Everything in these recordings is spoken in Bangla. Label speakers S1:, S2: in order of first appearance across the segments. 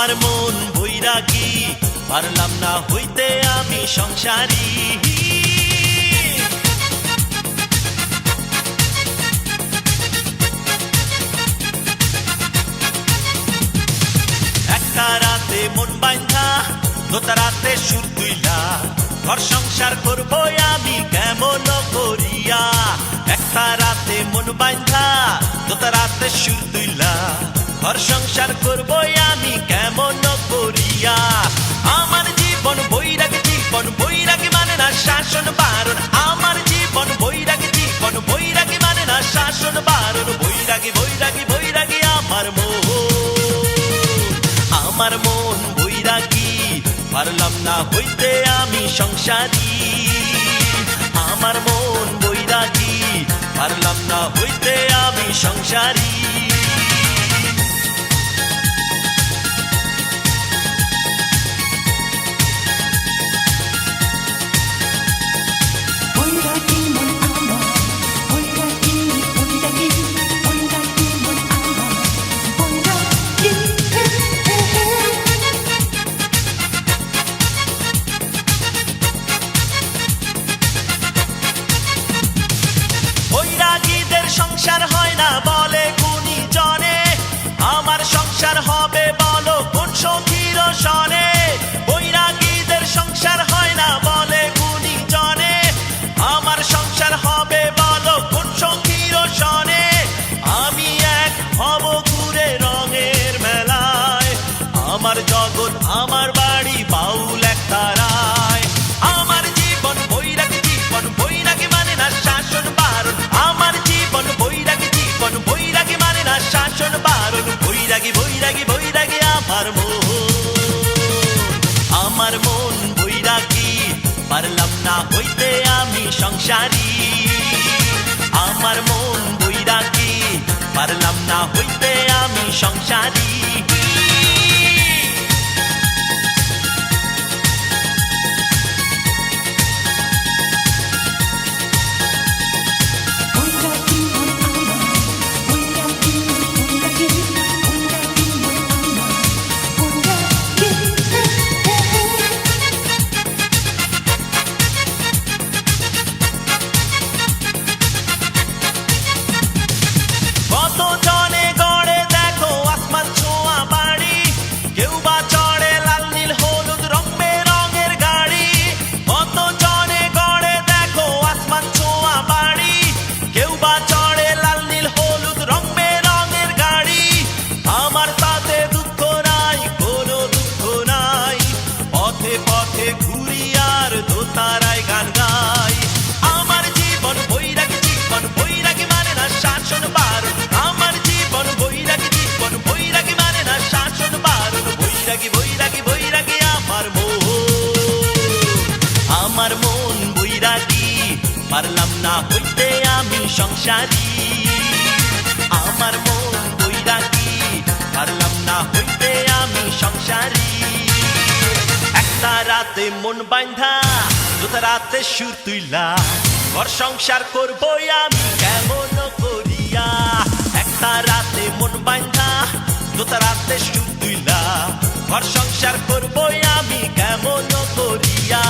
S1: আমার মন বৈরাগী, পারলাম না হইতে আমি সংসারী। একটা রাতে মন বাইন্ধা, দোতা রাতে সুর তুইলা, ঘর সংসার করবো আমি কেমন করিয়া। একটা রাতে মন বাইন্ধা, দোতা রাতে সুর তুইলা, ঘর সংসার করবো আমি কেমন করিয়া। আমার জীবন বৈরাগী, জীবন বৈরাগী মানে না শাসন বারণ। আমার জীবন বৈরাগী, জীবন বৈরাগী মানে না শাসন বারণ। বৈরাগী বৈরাগী বৈরাগী আমার মন, আমার মন বৈরাগী, পারলাম না হইতে আমি সংসারী। আমার মন বৈরাগী, পারলাম না হইতে আমি সংসারী। বৈরাগীদের সংসার হয় না বলে গুণী জনে, আমার সংসার হবে বলো কোন সখীর সনে। বৈরাগীদের সংসার হয় না বলে গুণী জনে, আমার সংসার হবে বলো কোন সখীর সনে। আমি এক হব ঘুরে রঙের মেলায়, আমার জগৎ আমার বাড়ি বাউল এক তারায়। আমার জীবন বৈরাগী, জীবন বৈরাগী মানে না শাসন বারণ। আমার জীবন বৈরাগী, জীবন বৈরাগী মানে না শাসন বারণ। বৈরাগী বৈরাগী বৈরাগী আমার মন, আমার মন বৈরাগী, পারলাম না হইতে আমি সংসারী। আমার মন বৈরাগী, পারলাম না হইতে আমি সংসারী। কত জনে গড়ে দেখো আসমান ছোঁয়া বাড়ি, কেউ বা চড়ে লাল নীল হলুদ রং বেরঙের গাড়ি। কত জনে গড়ে দেখো আসমান ছোঁয়া বাড়ি, কেউ বা চড়ে লাল নীল হলুদ রং বেরঙের গাড়ি। আমার তাতে দুঃখ নাই, কোনো দুঃখ নাই, পথে পথে ঘুরি আর দোতারায় গান গাই। আমার জীবন বৈরাগী, জীবন বৈরাগী মানে না শাসন বারণ। আমার জীবন বৈরাগী, জীবন বৈরাগী মানে না শাসন বারণ। বৈরাগী বৈরাগী বৈরাগী আমার মন, আমার মন বৈরাগী, পারলাম না হইতে আমি সংসারী। আমার মন বৈরাগী, পারলাম না হইতে আমি সংসারী। একটা রাতে মন বাইন্ধা, দোতা রাতে সুর তুইলা, ঘর সংসার করবো আমি কেমন করিয়া। একটা রাতে মন বাইন্ধা, দোতা রাতে সুর তুইলা, ঘর সংসার করবো আমি কেমন করিয়া।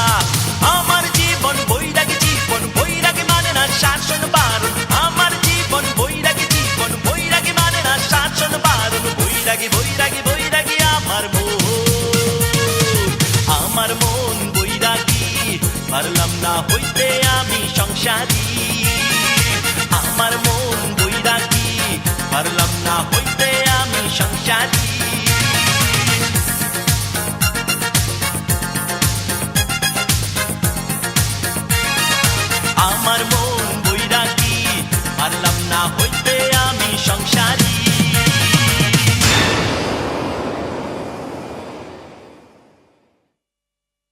S1: আমার জীবন বৈরাগী, জীবন বৈরাগী মানে না শাসন বারণ। আমার জীবন বৈরাগী, জীবন বৈরাগী মানে না শাসন বারণ। বৈরাগী বৈরাগী বৈরাগী আমার মন, আমার মন বৈরাগী, পারলাম না হইতে আমি সংসারী। আমার মন বৈরাগী, পারলাম না হইতে আমি সংসারী।